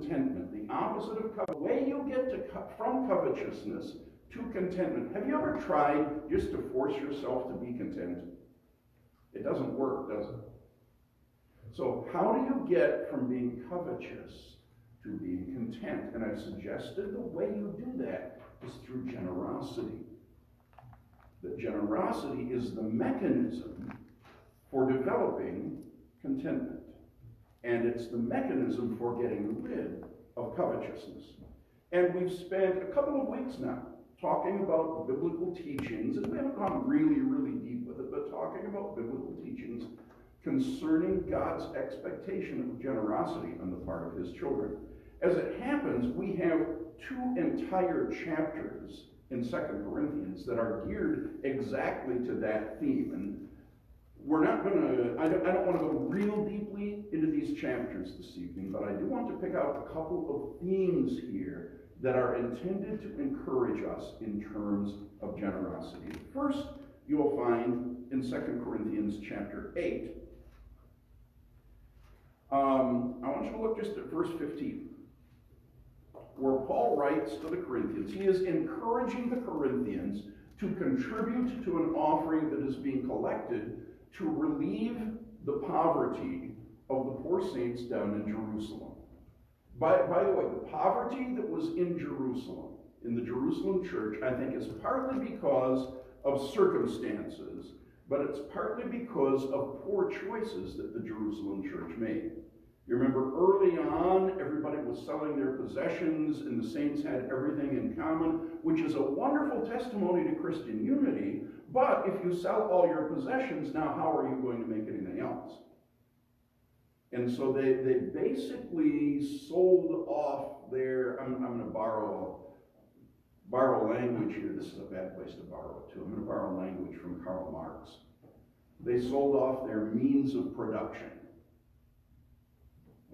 contentment, the opposite of covet. The way you get from covetousness to contentment. Have you ever tried just to force yourself to be content? It doesn't work, does it? So how do you get from being covetous to being content? And I've suggested the way you do that is through generosity. That generosity is the mechanism for developing contentment. And it's the mechanism for getting rid of covetousness. And we've spent a couple of weeks now talking about biblical teachings, and we haven't gone really, really deep with it, but talking about biblical teachings concerning God's expectation of generosity on the part of his children. As it happens, we have 2 entire chapters in 2 Corinthians that are geared exactly to that theme. And we're not going to, I don't want to go real deeply into these chapters this evening, but I do want to pick out a couple of themes here that are intended to encourage us in terms of generosity. First, you'll find in 2 Corinthians chapter 8. I want you to look just at verse 15, where Paul writes to the Corinthians. He is encouraging the Corinthians to contribute to an offering that is being collected to relieve the poverty of the poor saints down in Jerusalem. By the way, the poverty that was in Jerusalem, in the Jerusalem church, I think is partly because of circumstances, but it's partly because of poor choices that the Jerusalem church made. You remember early on, everybody was selling their possessions, and the saints had everything in common, which is a wonderful testimony to Christian unity. But if you sell all your possessions, now how are you going to make anything else? And so they basically sold off their, I'm going to borrow language here. This is a bad place to borrow it too. I'm going to borrow language from Karl Marx. They sold off their means of production.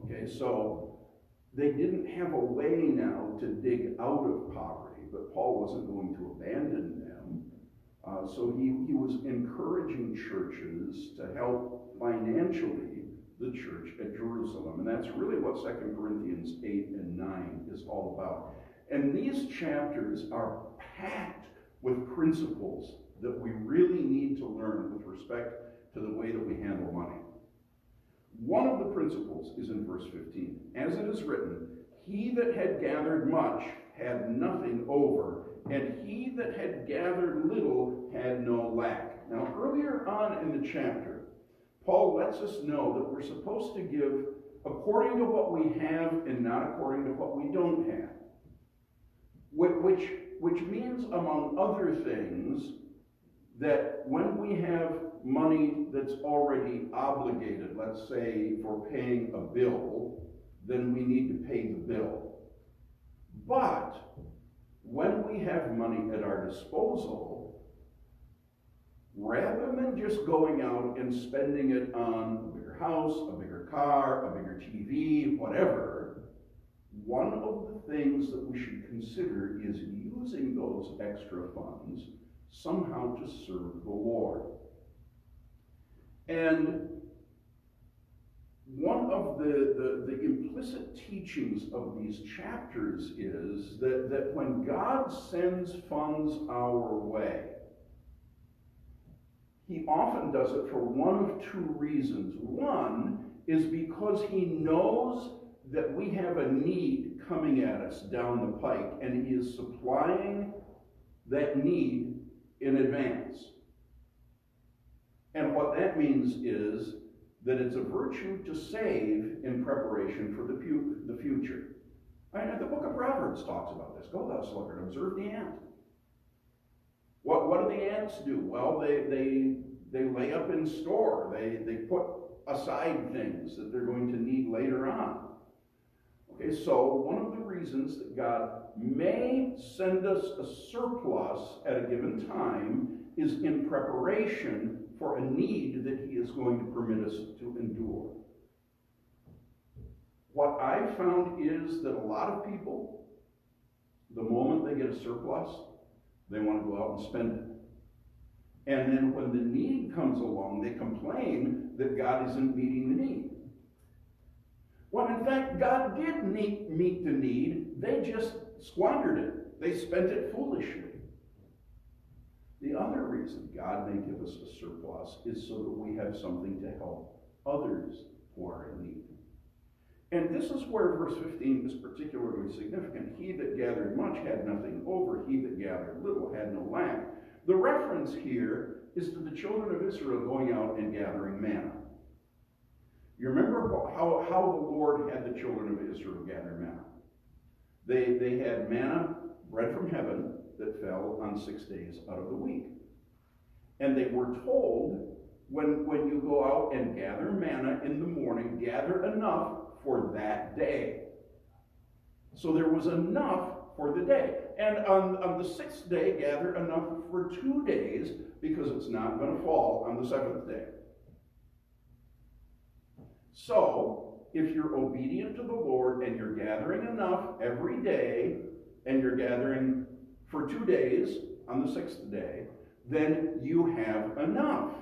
Okay, so they didn't have a way now to dig out of poverty, but Paul wasn't going to abandon them. So he was encouraging churches to help financially the church at Jerusalem. And that's really what 2 Corinthians 8 and 9 is all about. And these chapters are packed with principles that we really need to learn with respect to the way that we handle money. One of the principles is in verse 15. As it is written, he that had gathered much had nothing over, and he that had gathered little had no lack. Now, earlier on in the chapter, Paul lets us know that we're supposed to give according to what we have and not according to what we don't have. Which means, among other things, that when we have money that's already obligated, let's say for paying a bill, then we need to pay the bill. But when we have money at our disposal, rather than just going out and spending it on a bigger house, a bigger car, a bigger TV, whatever, one of the things that we should consider is using those extra funds somehow to serve the Lord. And one of the implicit teachings of these chapters is that when God sends funds our way, he often does it for one of 2 reasons. One is because he knows that we have a need coming at us down the pike, and he is supplying that need in advance. And what that means is that it's a virtue to save in preparation for the future. The book of Proverbs talks about this. Go thou sluggard, observe the ant. What do the ants do? Well, they lay up in store. They put aside things that they're going to need later on. Okay, so one of the reasons that God may send us a surplus at a given time is in preparation for a need that he is going to permit us to endure. What I've found is that a lot of people, the moment they get a surplus, they want to go out and spend it. And then when the need comes along, they complain that God isn't meeting the need. When in fact God did meet the need, they just squandered it. They spent it foolishly. The other reason God may give us a surplus is so that we have something to help others who are in need. And this is where verse 15 is particularly significant. He that gathered much had nothing over. He that gathered little had no lack. The reference here is to the children of Israel going out and gathering manna. You remember how the Lord had the children of Israel gather manna. They had manna, bread from heaven, that fell on 6 days out of the week. And they were told, when you go out and gather manna in the morning, gather enough for that day. So there was enough for the day. And on the 6th day, gather enough for 2 days, because it's not going to fall on the 7th day. So, if you're obedient to the Lord and you're gathering enough every day, and you're gathering for 2 days on the 6th day, then you have enough.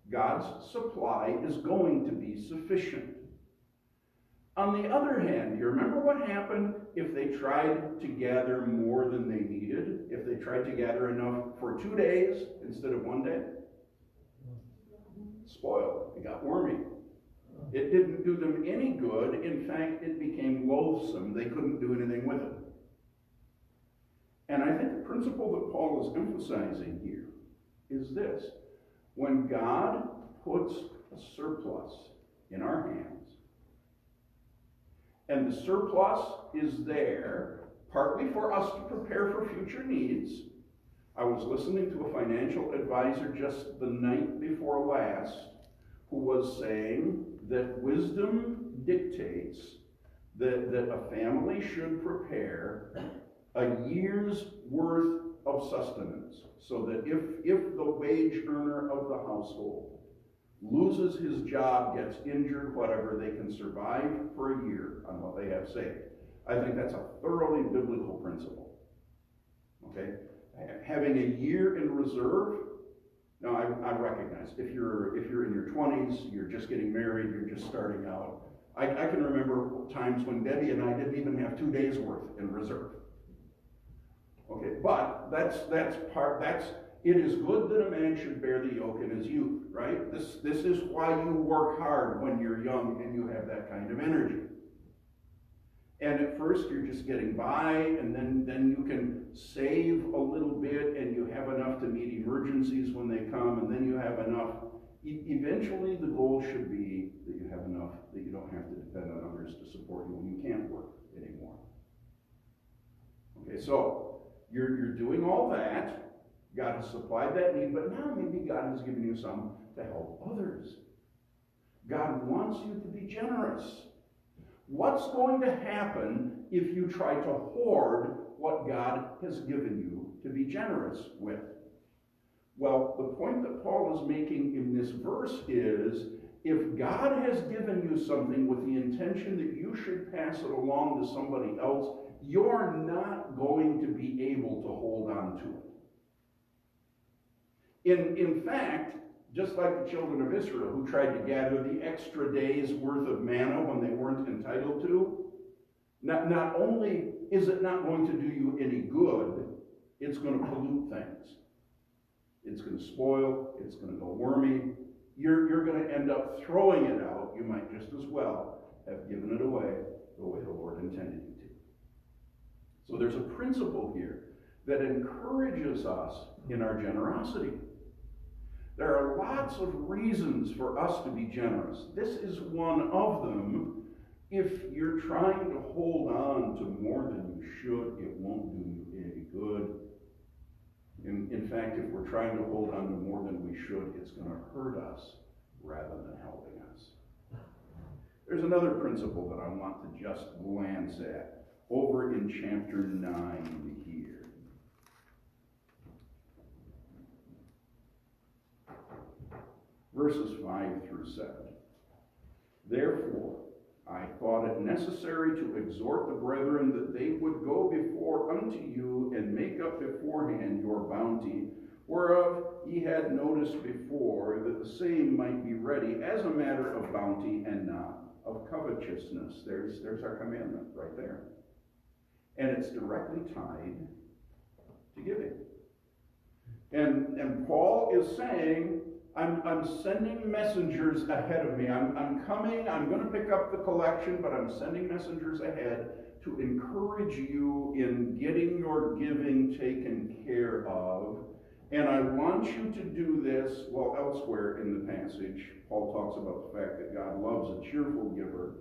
God's supply is going to be sufficient. On the other hand, you remember what happened if they tried to gather more than they needed? If they tried to gather enough for 2 days instead of 1 day? Spoiled. It got wormy. It didn't do them any good. In fact, it became loathsome. They couldn't do anything with it. And I think the principle that Paul is emphasizing here is this. When God puts a surplus in our hands, and the surplus is there partly for us to prepare for future needs. I was listening to a financial advisor just the night before last who was saying that wisdom dictates that a family should prepare a year's worth of sustenance, so that if the wage earner of the household loses his job, gets injured, whatever, they can survive for a year on what they have saved. I think that's a thoroughly biblical principle. Okay? Having a year in reserve. Now, I recognize if you're in your 20s, you're just getting married, you're just starting out. I can remember times when Debbie and I didn't even have 2 days worth in reserve. Okay, but it is good that a man should bear the yoke in his youth, right? This is why you work hard when you're young and you have that kind of energy. And at first you're just getting by, and then you can save a little bit, and you have enough to meet emergencies when they come, and then you have enough. Eventually the goal should be that you have enough that you don't have to depend on others to support you when you can't work anymore. Okay, so you're doing all that. God has supplied that need, but now maybe God has given you some to help others. God wants you to be generous. What's going to happen if you try to hoard what God has given you to be generous with? Well, the point that Paul is making in this verse is, if God has given you something with the intention that you should pass it along to somebody else, you're not going to be able to hold on to it. In fact, just like the children of Israel who tried to gather the extra day's worth of manna when they weren't entitled to, not only is it not going to do you any good, it's going to pollute things. It's going to spoil, it's going to go wormy. You're going to end up throwing it out. You might just as well have given it away the way the Lord intended you to. So there's a principle here that encourages us in our generosity. There are lots of reasons for us to be generous. This is one of them. If you're trying to hold on to more than you should, it won't do you any good. In fact, if we're trying to hold on to more than we should, it's going to hurt us rather than helping us. There's another principle that I want to just glance at over in chapter 9 here. Verses 5 through 7. Therefore, I thought it necessary to exhort the brethren that they would go before unto you and make up beforehand your bounty, whereof ye had noticed before, that the same might be ready as a matter of bounty and not of covetousness. There's our commandment right there. And it's directly tied to giving. And Paul is saying, I'm sending messengers ahead of me. I'm coming, I'm going to pick up the collection, but I'm sending messengers ahead to encourage you in getting your giving taken care of. And I want you to do this, well, elsewhere in the passage, Paul talks about the fact that God loves a cheerful giver.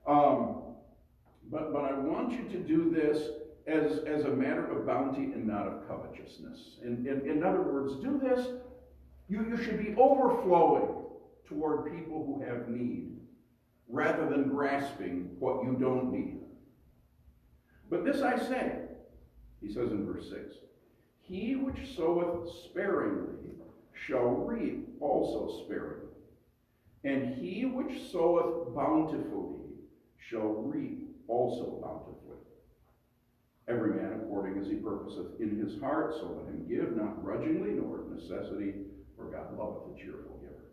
But I want you to do this as a matter of bounty and not of covetousness. In other words, do this. You should be overflowing toward people who have need, rather than grasping what you don't need. But this I say, he says in verse 6, he which soweth sparingly shall reap also sparingly, and he which soweth bountifully shall reap also bountifully. Every man according as he purposeth in his heart, so let him give, not grudgingly, nor of necessity, for God loveth a cheerful giver.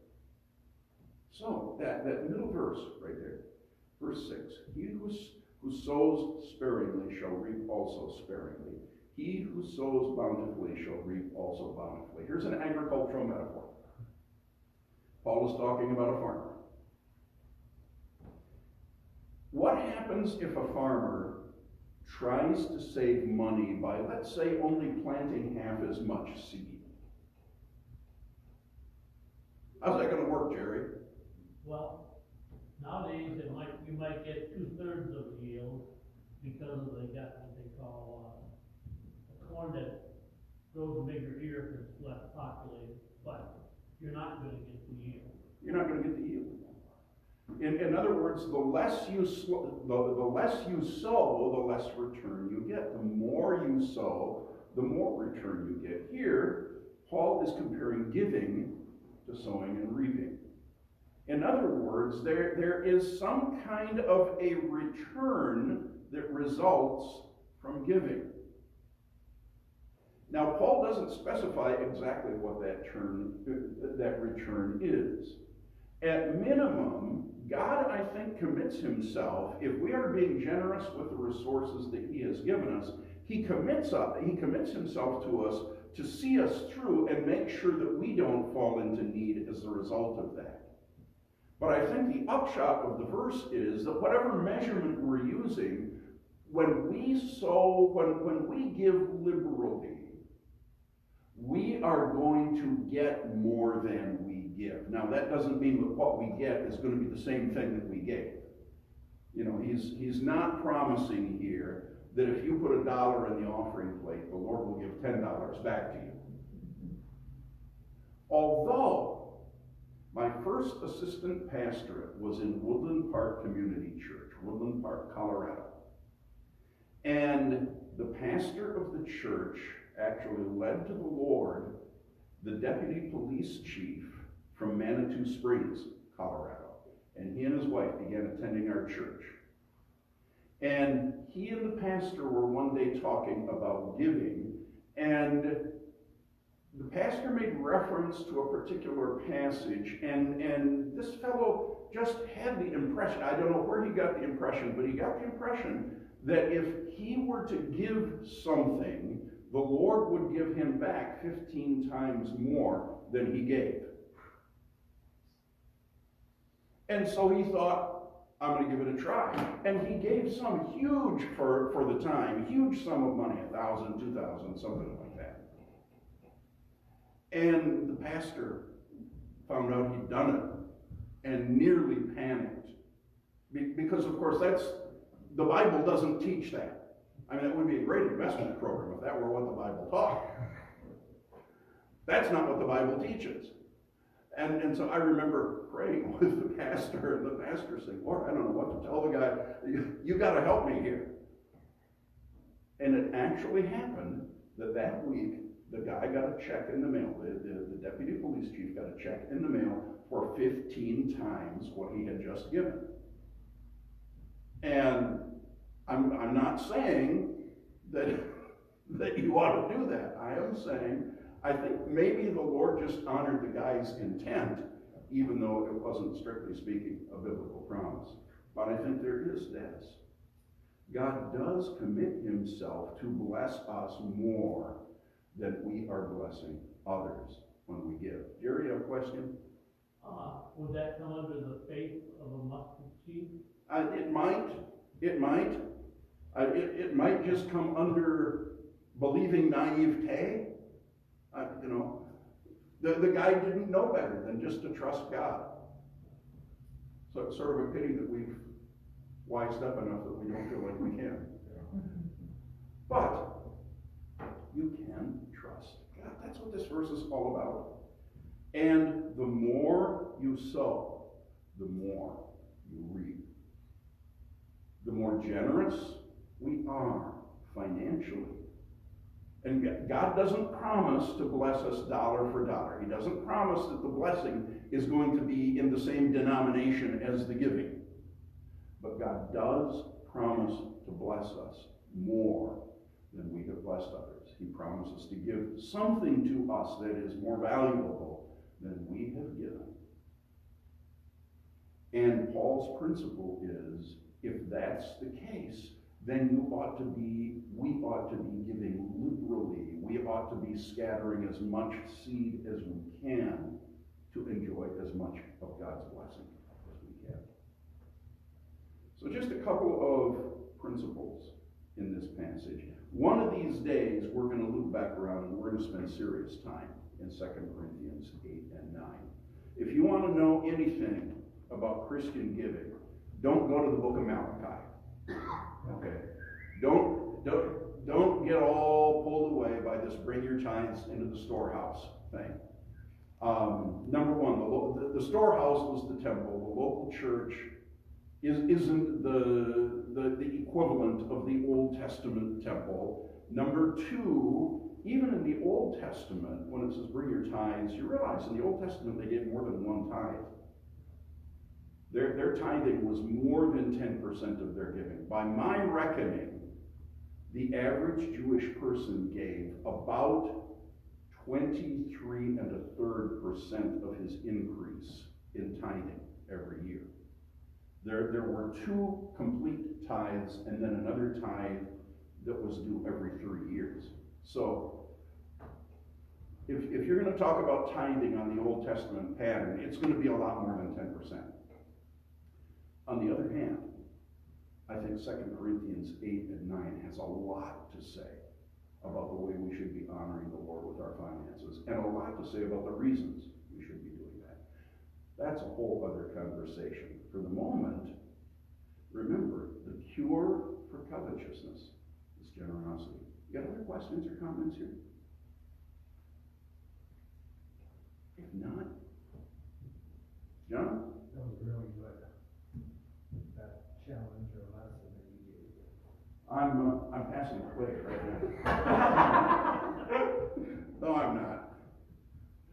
So, that middle verse right there, verse 6, he who sows sparingly shall reap also sparingly. He who sows bountifully shall reap also bountifully. Here's an agricultural metaphor. Paul is talking about a farmer. What happens if a farmer tries to save money by, let's say, only planting half as much seed? How's that going to work, Jerry? Well, nowadays you might get 2/3 of the yield because they got what they call corn that grows bigger here because it's less populated, but you're not going to get the yield. You're not going to get the yield. In other words, the less you sow, the less return you get. The more you sow, the more return you get. Here, Paul is comparing giving to sowing and reaping. In other words, there is some kind of a return that results from giving. Now, Paul doesn't specify exactly what that return is. At minimum, God, I think, commits himself, if we are being generous with the resources that he has given us, he commits himself to us to see us through and make sure that we don't fall into need as a result of that. But I think the upshot of the verse is that whatever measurement we're using, when we sow, when we give liberally, we are going to get more than we give. Now, that doesn't mean that what we get is going to be the same thing that we gave. You know, he's not promising here that if you put $1 in the offering plate, the Lord will give $10 back to you. Although my first assistant pastorate was in Woodland Park Community Church, Woodland Park, Colorado. And the pastor of the church actually led to the Lord the deputy police chief from Manitou Springs, Colorado. And he and his wife began attending our church. And he and the pastor were one day talking about giving, and the pastor made reference to a particular passage, and this fellow just had the impression, I don't know where he got the impression, but he got the impression that if he were to give something, the Lord would give him back 15 times more than he gave. And so he thought, I'm going to give it a try. And he gave some huge, for the time, huge sum of money, $1,000, $2,000, something like that. And the pastor found out he'd done it and nearly panicked. Because, of course, the Bible doesn't teach that. I mean, that would be a great investment program if that were what the Bible taught. That's not what the Bible teaches. And so I remember praying with the pastor, and the pastor saying, Lord, I don't know what to tell the guy. You got to help me here. And it actually happened that week, the guy got a check in the mail. The deputy police chief got a check in the mail for 15 times what he had just given. And I'm not saying that you ought to do that. I am saying, I think maybe the Lord just honored the guy's intent, even though it wasn't, strictly speaking, a biblical promise. But I think there is this. God does commit himself to bless us more than we are blessing others when we give. Jerry, you have a question? Would that come under the faith of a mustard seed? It might. It might. It might just come under believing naivete. The guy didn't know better than just to trust God. So it's sort of a pity that we've wised up enough that we don't feel like we can. But you can trust God. That's what this verse is all about. And the more you sow, the more you reap. The more generous we are financially. And God doesn't promise to bless us dollar for dollar. He doesn't promise that the blessing is going to be in the same denomination as the giving. But God does promise to bless us more than we have blessed others. He promises to give something to us that is more valuable than we have given. And Paul's principle is, if that's the case, then we ought to be giving liberally. We ought to be scattering as much seed as we can to enjoy as much of God's blessing as we can. So just a couple of principles in this passage. One of these days, we're going to loop back around and we're going to spend serious time in 2 Corinthians 8 and 9. If you want to know anything about Christian giving, don't go to the book of Malachi. Okay? Don't get all pulled away by this bring your tithes into the storehouse thing. Number one, the storehouse was the temple. The local church isn't the equivalent of the Old Testament temple. Number two, even in the Old Testament, when it says bring your tithes, you realize in the Old Testament they gave more than one tithe. Their tithing was more than 10% of their giving. By my reckoning, the average Jewish person gave about 23.33% of his increase in tithing every year. There were 2 complete tithes and then another tithe that was due every 3 years. So if you're going to talk about tithing on the Old Testament pattern, it's going to be a lot more than 10%. On the other hand, I think 2 Corinthians 8 and 9 has a lot to say about the way we should be honoring the Lord with our finances, and a lot to say about the reasons we should be doing that. That's a whole other conversation. For the moment, remember, the cure for covetousness is generosity. You got other questions or comments here? If not, John? That was really good. That challenge or lesson that you gave. I'm passing the plate right now. No, I'm not.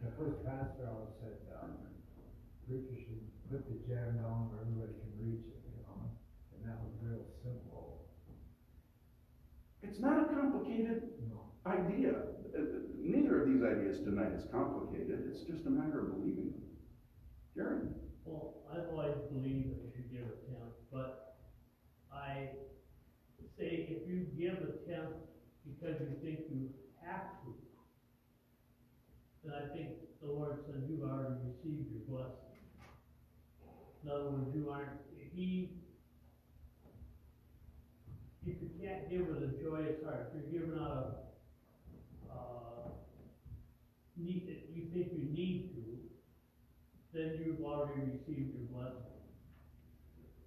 The first pastor always said, preachers should put the jam down where everybody can reach it, and that was real simple. It's not a complicated idea. Neither of these ideas tonight is complicated. It's just a matter of believing them. Jerry? Well, I've always believed that you should give a tenth, but I say if you give a tenth because you think you have to, then I think the Lord says you've already received your blessing. In other words, you aren't, if you can't give with a joyous heart, if you're giving out of, you think you need to, then you've already received your blessing.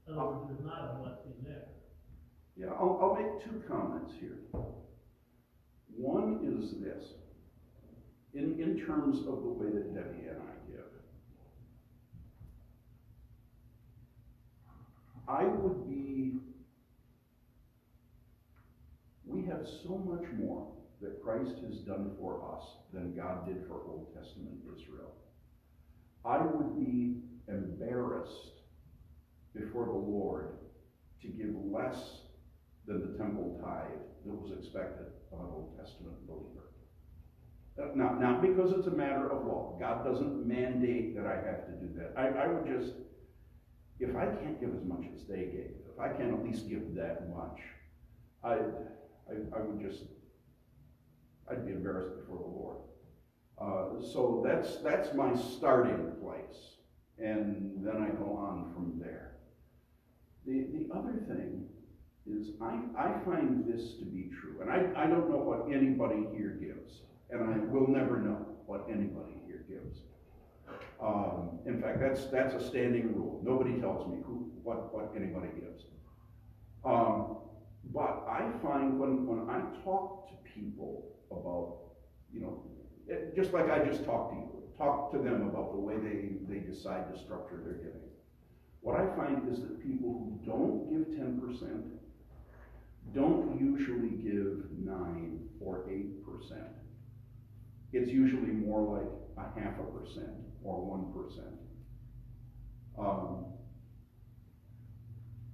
In other words, there's not a blessing there. Yeah, I'll make 2 comments here. One is this. In terms of the way that Debbie and I give, we have so much more that Christ has done for us than God did for Old Testament Israel. I would be embarrassed before the Lord to give less than the temple tithe that was expected of an Old Testament believer. Not because it's a matter of law. God doesn't mandate that I have to do that. I would just, if I can't give as much as they gave, if I can't at least give that much, I would just, I'd be embarrassed before the Lord. So that's my starting place, and then I go on from there. The other thing is I find this to be true, and I don't know what anybody here gives, and I will never know what anybody here gives. In fact, that's a standing rule. Nobody tells me what anybody gives. But I find when I talk to people about, just like I just talked to you, talk to them about the way they decide to structure their giving. What I find is that people who don't give 10% don't usually give 9 or 8%. It's usually more like 0.5% or 1%.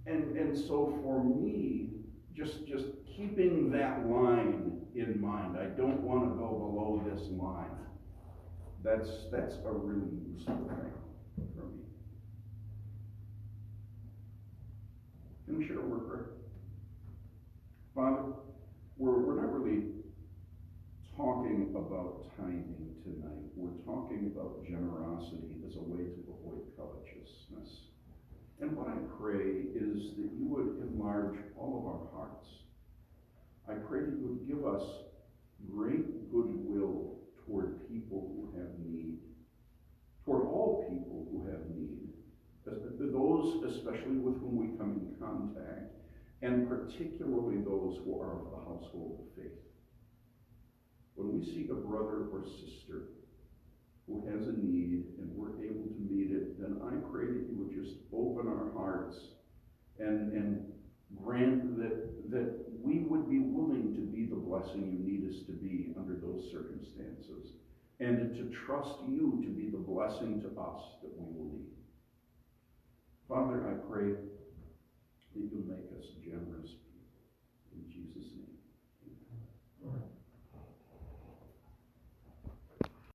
And so for me, just keeping that line in mind, I don't want to go below this line. That's a really useful thing for me. Can we share a word prayer? Father, we're not really talking about tithing tonight. We're talking about generosity as a way to avoid covetousness. And what I pray is that you would enlarge all of our hearts. I pray that you would give us great goodwill toward people who have need, toward all people who have need, those especially with whom we come in contact, and particularly those who are of the household of faith. When we see a brother or sister who has a need and we're able to meet it, then I pray that you would just open our hearts and grant that we would be willing to be the blessing you need us to be under those circumstances, and to trust you to be the blessing to us that we will need. Father, I pray that you make us generous people. In Jesus' name.